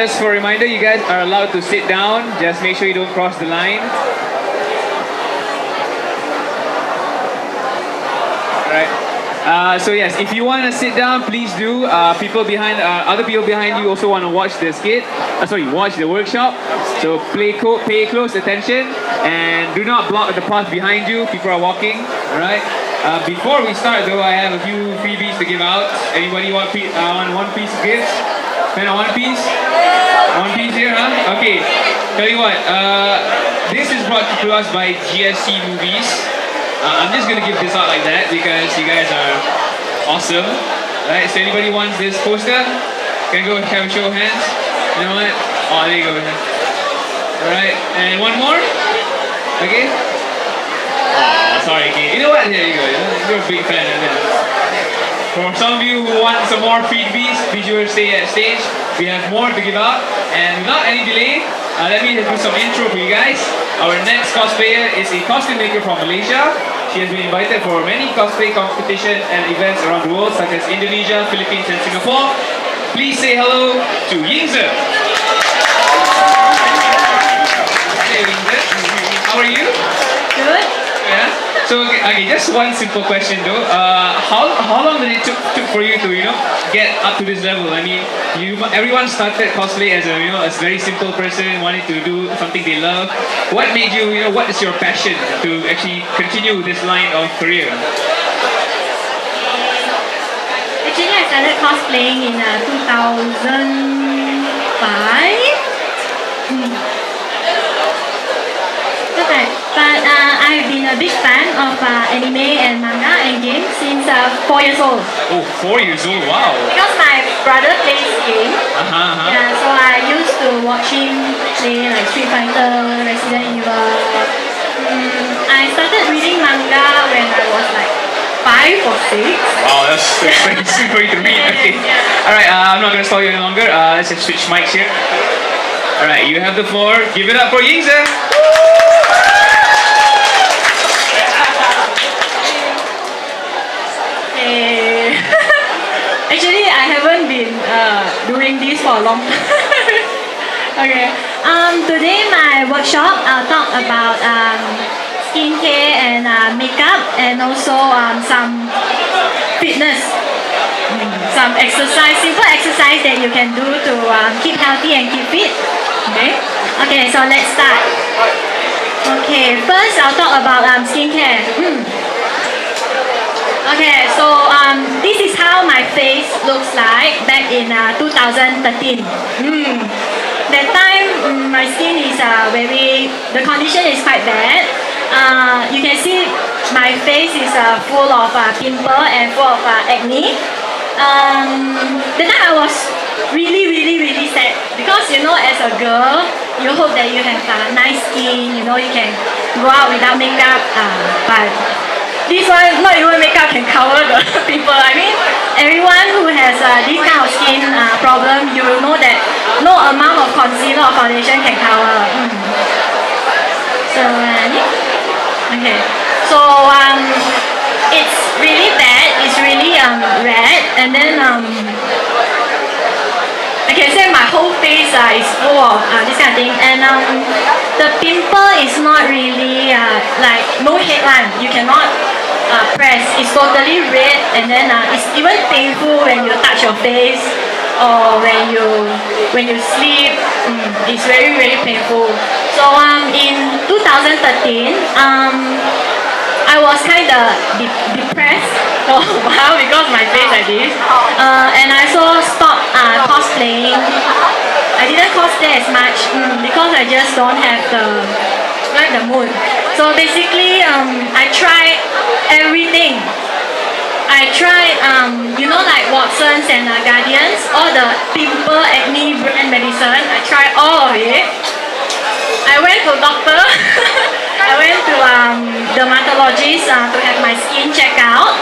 Just for a reminder, you guys are allowed to sit down. Just make sure you don't cross the line. Alright. So yes, if you want to sit down, please do. Other people behind you also want to watch the skit. Watch the workshop. So pay close attention and do not block the path behind you. People are walking. Alright. Before we start though, I have a few freebies to give out. Anybody want one piece of gifts? Kind of one piece? One piece here, huh? Okay. Tell you what, this is brought to us by GSC Movies. I'm just gonna give this out like that because you guys are awesome. Right? So anybody wants this poster? Can go have a show of hands. You know what? Oh, there you go. Alright, and one more? Okay? Oh, sorry, okay. You know what? Here you go. You're a big fan of that. For some of you who want some more freebies, be sure to stay at stage. We have more to give out. And without any delay, let me do some intro for you guys. Our next cosplayer is a costume maker from Malaysia. She has been invited for many cosplay competitions and events around the world, such as Indonesia, Philippines, and Singapore. Please say hello to Ying Tze. Hey Ying Tze, how are you? Good. Yeah. So okay, just one simple question though. How long did it took for you to get up to this level? I mean, everyone started cosplay as a very simple person wanting to do something they love. What made you what is your passion to actually continue this line of career? Actually, I started cosplaying in 2005. Okay, but I've been a big fan of anime and manga and games since 4 years old. Oh, 4 years old! Wow. Because my brother plays games. Yeah, so I used to watch him play like Street Fighter, Resident Evil. I started reading manga when I was like 5 or 6. Wow, that's very soon for you to read. Okay. Yeah. All right, I'm not gonna stall you any longer. Let's just switch mics here. All right, you have the floor. Give it up for Ying Tze. Actually, I haven't been doing this for a long time. Okay. Today my workshop I'll talk about skincare and makeup and also some fitness. Some exercise, simple exercise that you can do to keep healthy and keep fit. Okay. Okay, so let's start. Okay, first I'll talk about skincare. Okay, so this is how my face looks like back in 2013. That time my skin is the condition is quite bad. You can see my face is full of pimple and full of acne. The time I was really sad because as a girl you hope that you have nice skin, you can go out without makeup, but this one, not even makeup can cover the pimple. I mean, everyone who has this kind of skin problem, you will know that no amount of concealer or foundation can cover. So, okay. So, it's really bad. It's really red, and then I can say my whole face is full of this kind of thing, and the pimple is not really like no headline. You cannot press. It's totally red, and then it's even painful when you touch your face or when you sleep. It's very painful. So in 2013, I was kind of depressed for a while because my face like this, and I also stopped cosplaying. I didn't cosplay as much because I just don't have the mood. So basically, I tried everything. I tried, like Watsons and Guardians, all the pimple acne brand medicine. I tried all of it. I went to doctor. I went to dermatologist to have my skin checked out.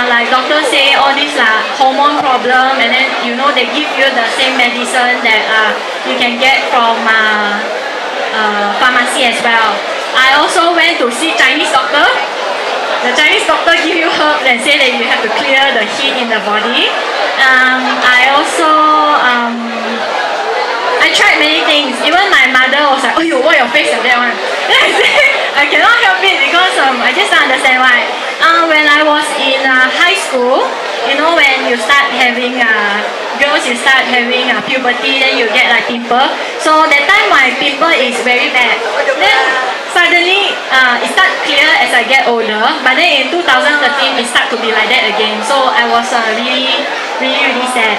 Like doctor say all these hormone problem, and then they give you the same medicine that you can get from pharmacy as well. I also went to see Chinese doctor. The Chinese doctor give you herbs and say that you have to clear the heat in the body. I also tried many things. Even my mother was like, oh, you why your face like that one? Then I say, I cannot help it because I just don't understand why. When I was in high school, you know, when you start having girls, you start having puberty, then you get like pimple. So that time my pimple is very bad. Then suddenly it start clear as I get older, but then in 2013 it start to be like that again. So I was really sad.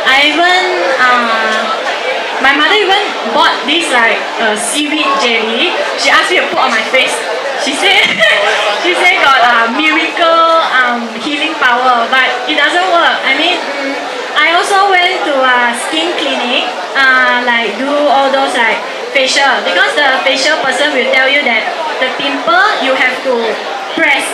I even my mother even bought this like seaweed jelly. She asked me to put on my face. She said she said got miracle healing power, but it doesn't work. I mean, I also went to a skin clinic, like do all those like facial, because the facial person will tell you that the pimple you have to press.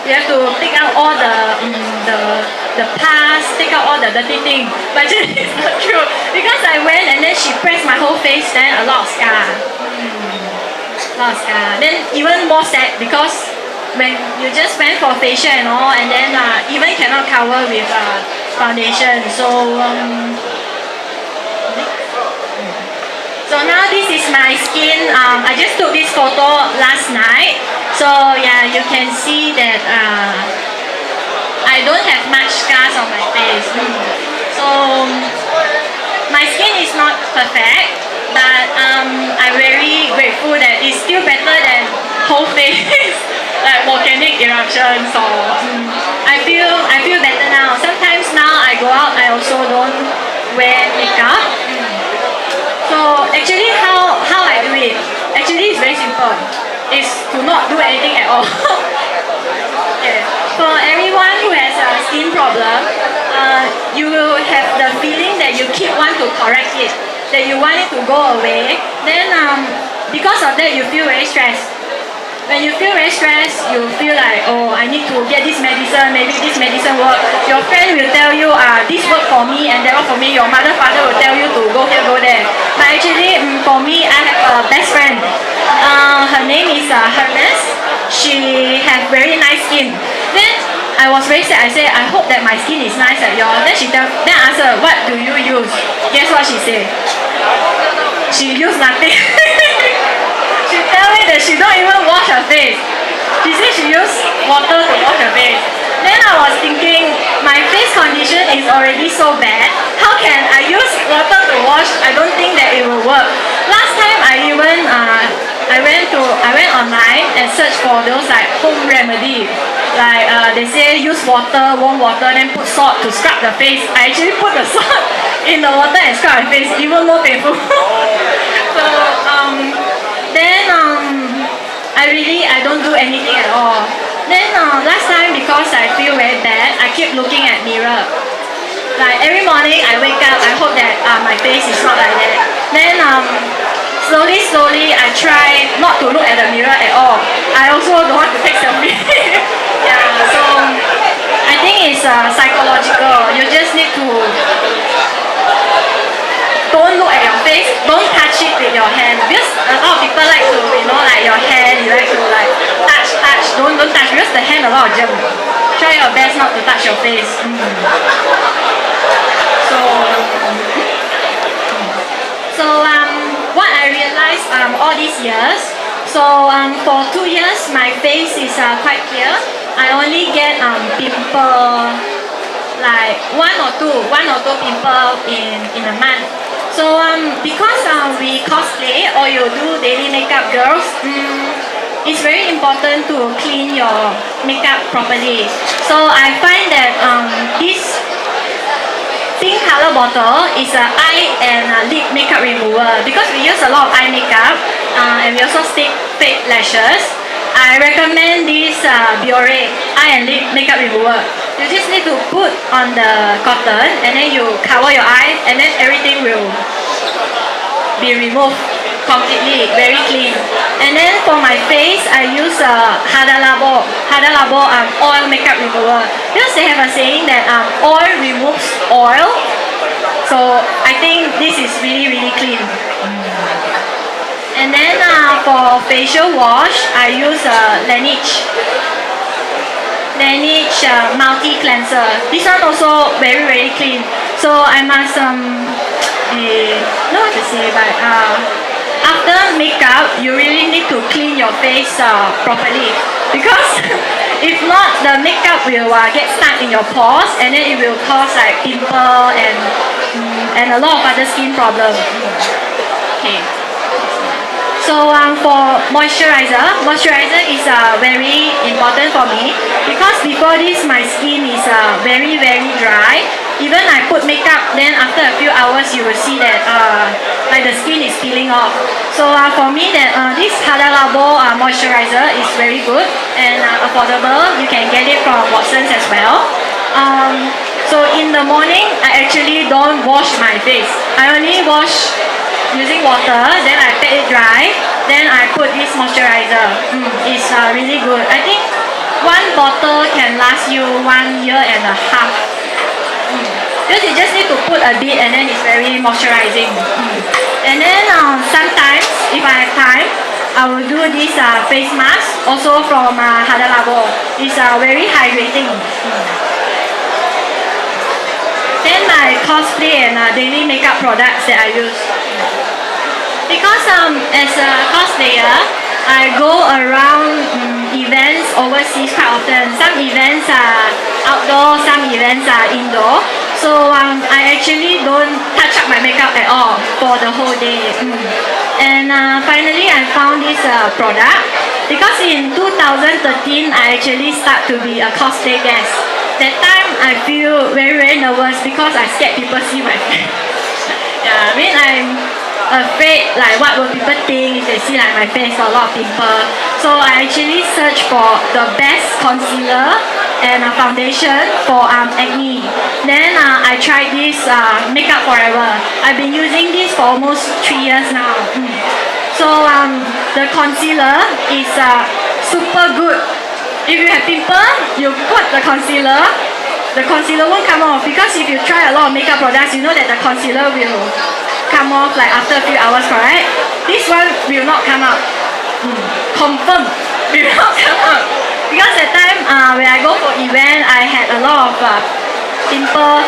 You have to take out all the pus, take out all the dirty thing. But actually it's not true. Because I went and then she pressed my whole face, then a lot of scar. Then even more sad because when you just went for facial and all, and then even cannot cover with foundation. So now this is my skin. I just took this photo last night. So yeah, you can see that I don't have much scars on my face. So my skin is not perfect, but I'm very grateful that it's still better than whole face like volcanic eruption. So I feel better now. Sometimes now I go out, I also don't wear makeup. So actually how I do it, actually it's very simple. It's to not do anything at all. Okay. For everyone who has a skin problem, you will have the feeling that you keep want to correct it, that you want it to go away. Then because of that you feel very stressed. When you feel very stressed, you feel like, oh, I need to get this medicine, maybe this medicine work. Your friend will tell you, this work for me and that work for me. Your mother, father will tell you to go here, go there. But actually, for me, I have a best friend. Her name is Hermes. She has very nice skin. Then I was very sad. I said, I hope that my skin is nice like yours. Then I asked her, what do you use? Guess what she said? She used nothing. She tell me that she don't even wash her face. She said she used water to wash her face. Then I was thinking, my face condition is already so bad. How can I use water to wash? I don't think that it will work. Last time I even I went online and searched for those like home remedy. Like they say use water, warm water, then put salt to scrub the face. I actually put the salt in the water and scrub my face, even more painful. So then I don't do anything at all. Then last time, because I feel very bad, I keep looking at mirror. Like every morning I wake up, I hope that my face is not like that. Then slowly I try not to look at the mirror at all. I also don't want to take selfie. Yeah, so I think it's psychological. You just need to don't look at your face, don't touch it with your hand. Because a lot of people like to, like your hand, you like to like touch, don't touch, because the hand a lot of germ. Try your best not to touch your face. So what I realized all these years, so for 2 years my face is quite clear. I only get pimple, like one or two pimple in a month. So because we cosplay or you do daily makeup, girls, it's very important to clean your makeup properly. So I find that this pink color bottle is an eye and lip makeup remover. Because we use a lot of eye makeup and we also stick fake lashes, I recommend this Biore eye and lip makeup remover. You just need to put on the cotton and then you cover your eyes and then everything will be removed completely, very clean. And then for my face, I use Hada Labo oil makeup remover. Because they have a saying that oil removes oil. So I think this is really clean. And then for facial wash, I use Laneige multi cleanser. This one also very clean. So I must no, say, but after makeup, you really need to clean your face properly because if not, the makeup will get stuck in your pores and then it will cause like pimple and a lot of other skin problems. Okay. So for moisturizer is very important for me because before this my skin is very dry. Even I put makeup, then after a few hours you will see that like the skin is peeling off. So for me that this Hada Labo moisturizer is very good and affordable. You can get it from Watsons as well. So in the morning I actually don't wash my face. I only wash using water, then I pat it dry, then I put this moisturizer. It's really good. I think one bottle can last you 1.5 years. Because you just need to put a bit and then it's very moisturizing. And then sometimes, if I have time, I will do this face mask, also from Hada Labo. It's very hydrating. Then my cosplay and daily makeup products that I use. Because as a cosplayer, I go around events overseas quite often. Some events are outdoor, some events are indoor. So I actually don't touch up my makeup at all for the whole day. And finally I found this product because in 2013 I actually start to be a cosplay guest. That time I feel very nervous because I scared people see my face. Yeah, I mean I'm afraid like what will people think if they see like my face got a lot of pimples. So I actually searched for the best concealer and a foundation for acne. Then I tried this Makeup Forever. I've been using this for almost 3 years now. So the concealer is super good. If you have pimple, you put the concealer won't come off because if you try a lot of makeup products, you know that the concealer will come off like after a few hours, correct? This one will not come out. Confirm, will not come out. Because that time when I go for event, I had a lot of pimple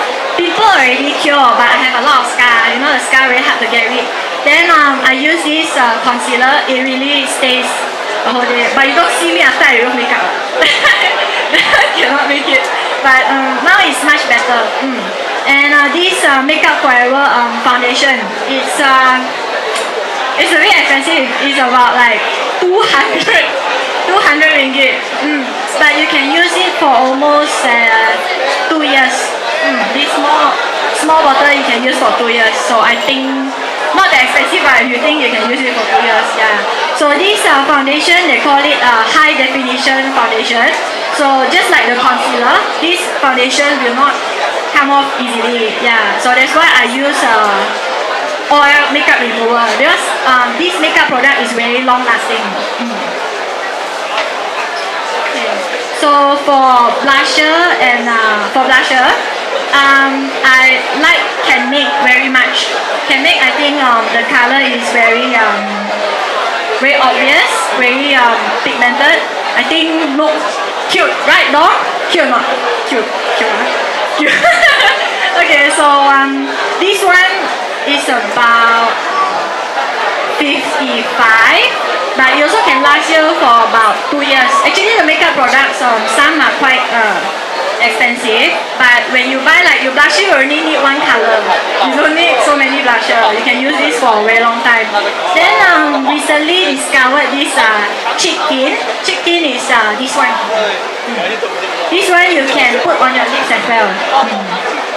already cured, but I have a lot of scar. You know the scar very hard to get rid. Then I use this concealer, it really stays the whole day. But you don't see me after I remove makeup. Cannot make it. But now it's much better. And this Makeup Forever foundation, it's very expensive. It's about like 200 ringgit. But you can use it for almost 2 years. This small bottle you can use for 2 years. So I think not that expensive, but if you think you can use it for 2 years, yeah. So this foundation, they call it high definition foundation. So just like the concealer, this foundation will not come off easily. Yeah. So that's why I use oil makeup remover because this makeup product is very long lasting. Okay. So for blusher and I like Can Make very much. Can Make, I think the color is very obvious, very pigmented. I think look cute, right, dog? Cute or not? Cute. Okay, so this one is about 55, but it also can last you for about 2 years. Actually, the makeup products, some are quite expensive, but when you buy like your blusher, you only need one color. You don't need so many blusher. You can use this for a very long time. Then recently discovered this cheek tint. Cheek tint is this one. This one you can put on your lips as well.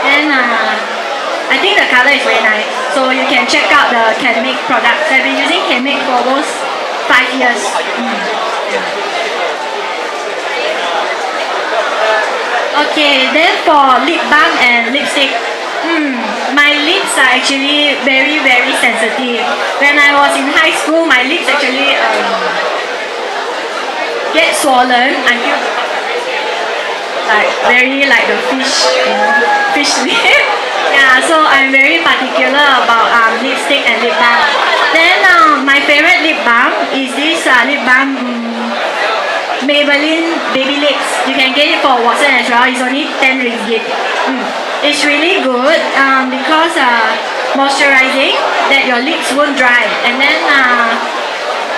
Then I think the color is very nice. So you can check out the Can Make products. I've been using Can Make for almost 5 years. Okay, then for lip balm and lipstick, my lips are actually very sensitive. When I was in high school, my lips actually get swollen until like very like the fish lip. Yeah, so I'm very particular about lipstick and lip balm. Then my favorite lip balm is this lip balm Maybelline Baby Lips. You can get it for Watson as well. It's only 10 ringgit. It's really good because moisturizing, that your lips won't dry, and then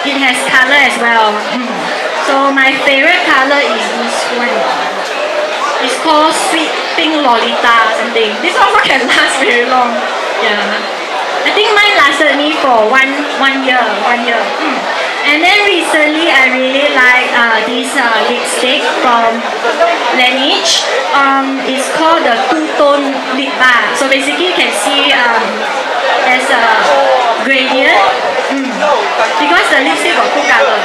it has color as well. So my favorite color is this one. It's called Sweet Pink Lolita something. This also can last very long. Yeah. I think mine lasted me for one year. And then recently I really like this lipstick from Laneige. It's called the two-tone lip bar. So basically you can see there's a gradient because the lipstick got two colors.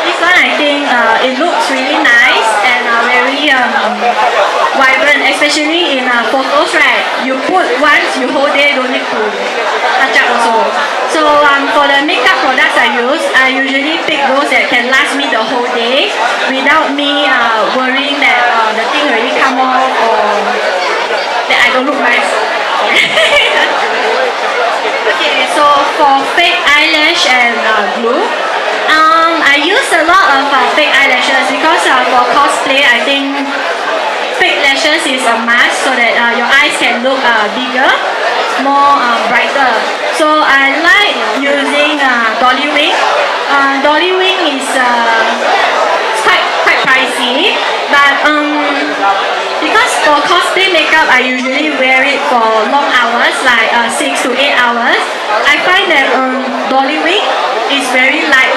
This one I think it looks really nice and very vibrant, especially in photos, right? You put once, you hold it, don't need to touch up also. So for the makeup products I usually pick those that can last me the whole day without me worrying that the thing already come off or that I don't look nice. Okay, so for fake eyelash and glue, I use a lot of fake eyelashes because for cosplay I think fake lashes is a must so that your eyes can look bigger, more brighter. So I like using Dolly Wing. Dolly Wing is quite pricey, but because for cosplay makeup I usually wear it for long hours, like 6 to 8 hours. I find that Dolly Wing is very light.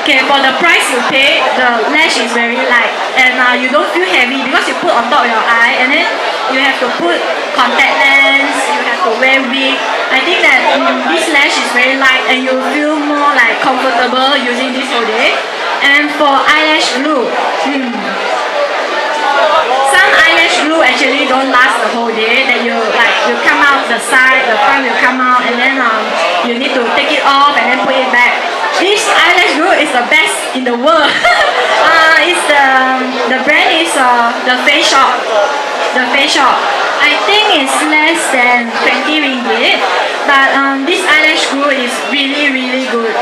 Okay, for the price you pay, the lash is very light and you don't feel heavy because you put on top of your eye and then you have to put contact lens, you have to wear wig. I think that this lash is very light and you feel more like comfortable using this whole day. And for eyelash glue, some eyelash glue actually don't last the whole day. That you come out the side, the front will come out, and then you need to take it off and then put it back. This eyelash glue is the best in the world. It's the brand is the Face Shop. The Face Shop. I think it's less than 20 ringgit, but this eyelash glue is really good.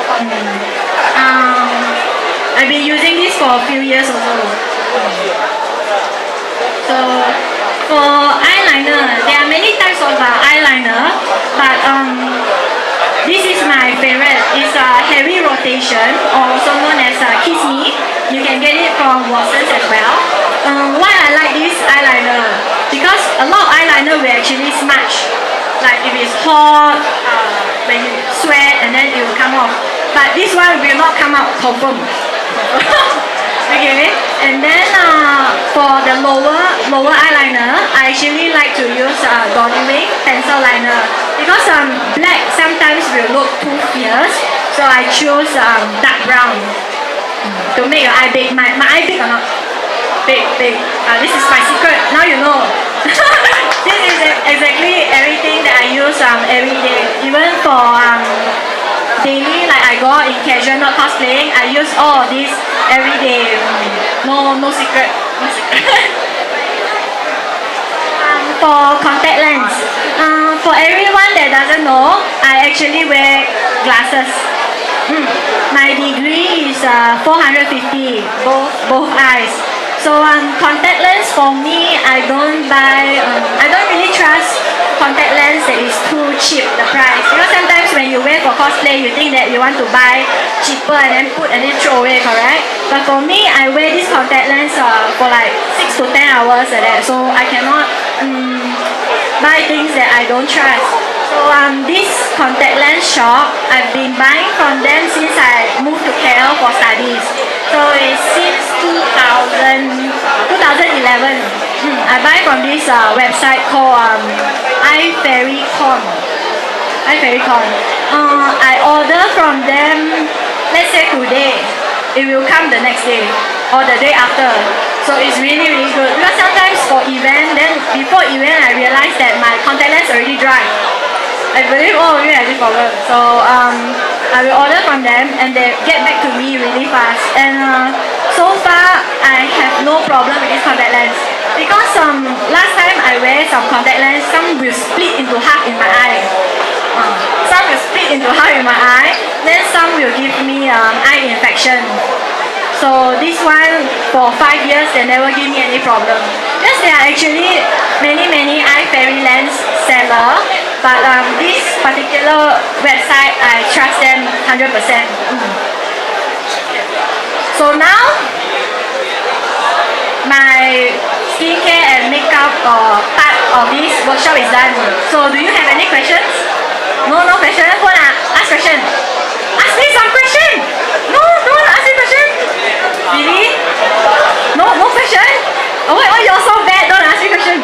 I've been using this for a few years also. So for eyeliner, there are many types of eyeliner, but this is my favorite. It's a heavy rotation, or also known as Kiss Me. You can get it from Watsons as well. Why I like this eyeliner? Because a lot of eyeliner will actually smudge. Like if it's hot, when you sweat, and then it will come off. But this one will not come out, confirm. Okay, and then for the lower eyeliner, I actually like to use Dolly Wing pencil liner because black sometimes will look too fierce, so I choose dark brown to make your eye big. My eye big or not? Big. This is my secret. Now you know. This is exactly everything that I use every day, even for daily, like I go out in casual, not cosplaying, I use all of this every day. No secret. For contact lens, for everyone that doesn't know, I actually wear glasses. My degree is 450, both eyes. So contact lens for me, I don't really trust contact lens that is too cheap, the price. Because sometimes when you wear for cosplay, you think that you want to buy cheaper and then put and then throw away, correct? But for me, I wear this contact lens for like 6 to 10 hours like that. So I cannot buy things that I don't trust. So this contact lens shop, I've been buying from them since I moved to KL for studies. So it's since 2011. I buy from this website called iFairycon. I order from them, let's say today, it will come the next day or the day after. So it's really good. Because sometimes for event, then before event I realized that my contact lens already dry. I believe all of you have this problem. So I will order from them and they get back to me really fast. And so far I have no problem with this contact lens. Because last time I wear some contact lens, some will split into half in my eye. Some will split into half in my eye. Then some will give me eye infection. So this one for 5 years they never give me any problem. Yes, there are actually many eye fairy lens seller, but this particular website I trust them 100%. So now my skincare and makeup part of this workshop is done. So do you have any questions? No question? Go on, ask question. Ask me some question. No, don't want to ask me question. Really? No question? Oh, why you're so bad? Don't ask me question.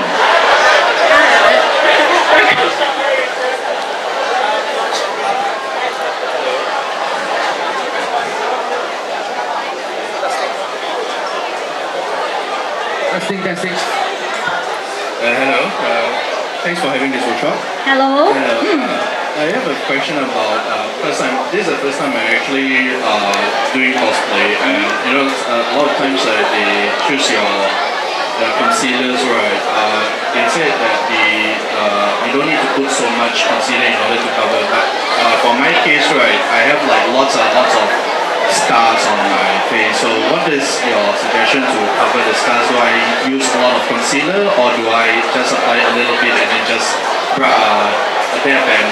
Testing. Hello. Thanks for having this workshop. Hello. I have a question about first time. This is the first time I'm actually doing cosplay, and you know a lot of times they choose your concealers, right? They said that you don't need to put so much concealer in order to cover. But for my case, right, I have like lots of scars on my face. So what is your suggestion to cover the scars? Do I use a lot of concealer, or do I just apply a little bit and then just dab and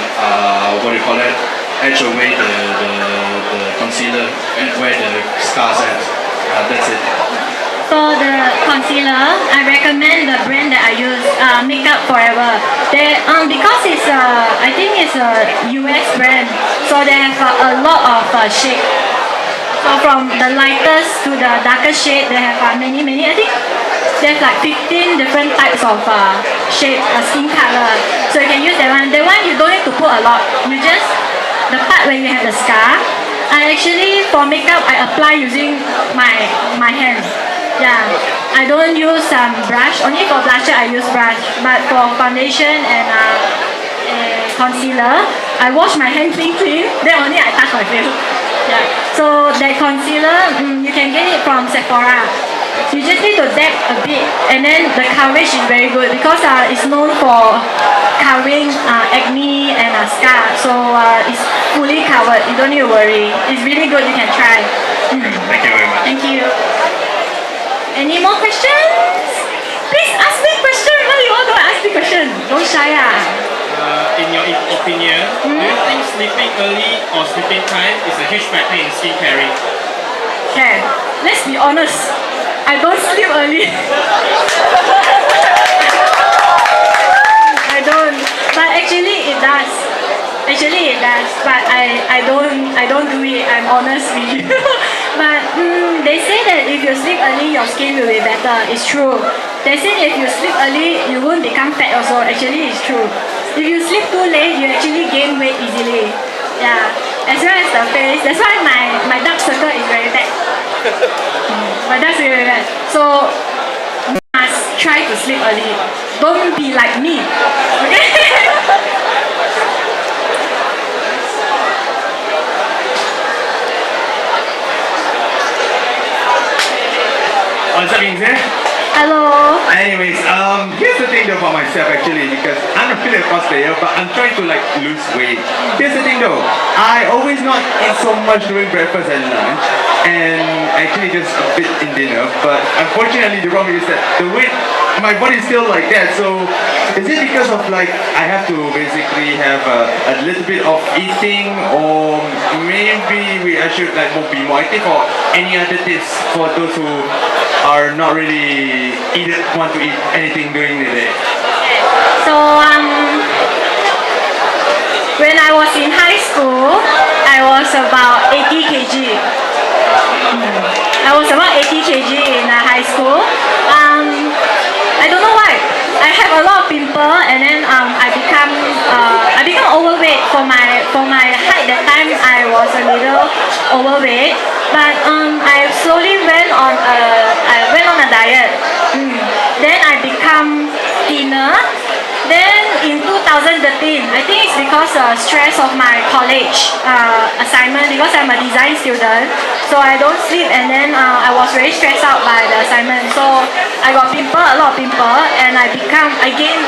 what do you call it? Edge away the concealer and where the scars at. That's it. For the concealer, I recommend the brand that I use, Makeup Forever. They because it's I think it's a US brand, so they have a lot of shade. So from the lightest to the darkest shade, they have many. I think there's like 15 different types of shade, skin color. So you can use that one. That one you don't need to put a lot. You just the part where you have the scar. I actually for makeup I apply using my hand. Yeah, I don't use brush. Only for blusher I use brush. But for foundation and concealer, I wash my hand clean. Then only I touch my face. Yeah. So that concealer, you can get it from Sephora. You just need to dab a bit, and then the coverage is very good because it's known for covering acne and scar. So it's fully covered. You don't need to worry. It's really good. You can try. Thank you very much. Thank you. Any more questions? Please ask me question. What do you want to ask me question? Don't shy. In your opinion, do you think sleeping early or sleeping time is a huge factor in skin caring? Okay, let's be honest. I don't sleep early. I don't. But actually it does. But I don't do it. I'm honest with you. But they say that if you sleep early, your skin will be better. It's true. They say if you sleep early, you won't become fat also. Actually, it's true. If you sleep too late, you actually gain weight easily. Yeah. As well as the face. That's why my dark circle is very bad. My dark circle is very bad. So you must try to sleep early. Don't be like me. Okay? What's up, Ying Tze? Hello. Anyways, here's the thing though about myself actually, because I'm not really a cosplayer, but I'm trying to like lose weight. Here's the thing though, I always not eat so much during breakfast and lunch, and actually just a bit in dinner. But unfortunately, the problem is that the weight, my body's still like that. So is it because of like I have to basically have a little bit of eating, or maybe I should like be more active, or any other tips for those who are not really want to eat anything during the day? So when I was in high school, I was about 80 kg. I was about 80 kg in high school. I don't know why. I have a lot of pimple, and then I become overweight. For my height that time, I was a little overweight. But I slowly went on a diet. Then I become thinner. Then in 2013, I think it's because stress of my college assignment, because I'm a design student, so I don't sleep, and then I was very stressed out by the assignment. So I got a lot of pimple, and I gained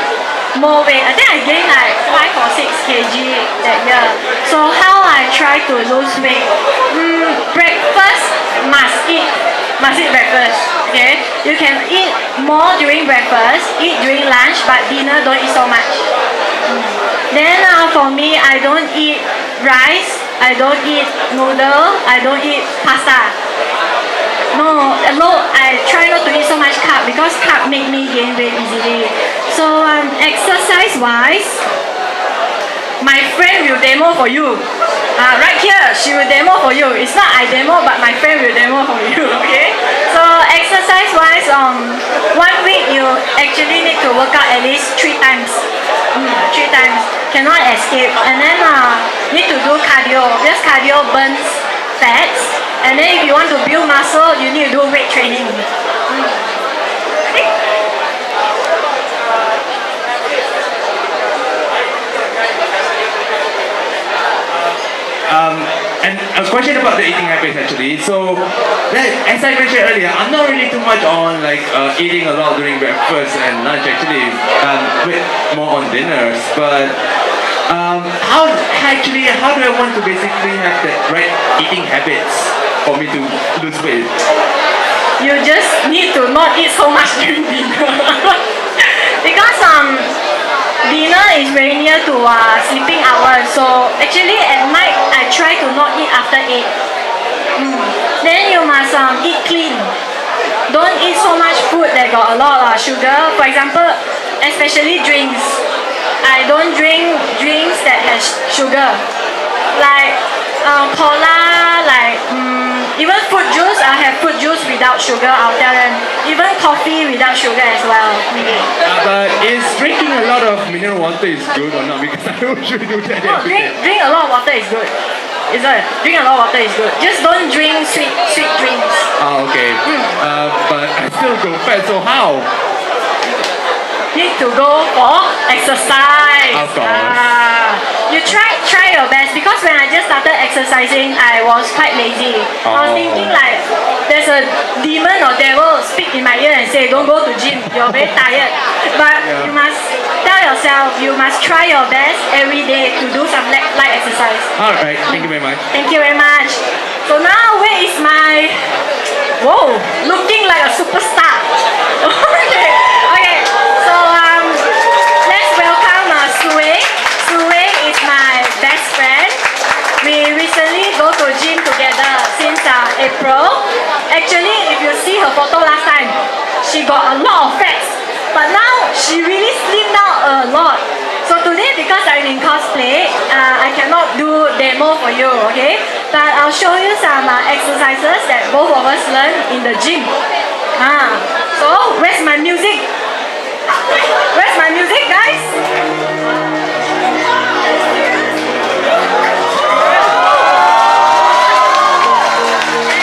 more weight. I think I gained like 5 or 6 kg that year. So how I try to lose weight? First, must eat breakfast. Okay, you can eat more during breakfast, eat during lunch, but dinner don't eat so much. Then for me, I don't eat rice, I don't eat noodle, I don't eat pasta. No, I try not to eat so much carb because carb make me gain weight easily. So exercise wise, my friend will demo for you. Right here, she will demo for you. It's not I demo, but my friend will demo for you. Okay. So exercise wise, 1 week you actually need to work out at least 3 times. 3 times. Cannot escape. And then need to do cardio because cardio burns fats. And then if you want to build muscle, you need to do weight training. Okay. And a question about the eating habits actually. So, as I mentioned earlier, I'm not really too much on like eating a lot during breakfast and lunch. Actually, bit more on dinners. But how do I want to basically have the right eating habits for me to lose weight? You just need to not eat so much during dinner. Because dinner is very near to sleeping hours. So actually at night I try to not eat after 8. Then you must eat clean. Don't eat so much food that got a lot of sugar. For example, especially drinks. I don't drink drinks that has sugar. Like cola, like even fruit juice, I have fruit juice without sugar, I'll tell them. Even coffee without sugar as well. But is drinking a lot of mineral water is good or not? Because I don't usually do that No, every day. drink a lot of water is good. Drink a lot of water is good. Just don't drink sweet drinks. Okay. But I still go fat, so how? Need to go for exercise. Of course. You try your best because when I just started exercising, I was quite lazy. I was thinking like there's a demon or devil speak in my ear and say don't go to gym, you're very tired. But you must tell yourself you must try your best every day to do some light exercise. Alright, thank you very much. Thank you very much. So now where is my looking like a superstar. okay. So let's welcome Sue. Sue is my best friend. We recently go to gym together since April. Actually, if you see her photo last time, she got a lot of fats. But now she really slimmed down a lot. So today, because I'm in cosplay, I cannot do demo for you, okay? But I'll show you some exercises that both of us learn in the gym. So, where's my music? Where's my music, guys?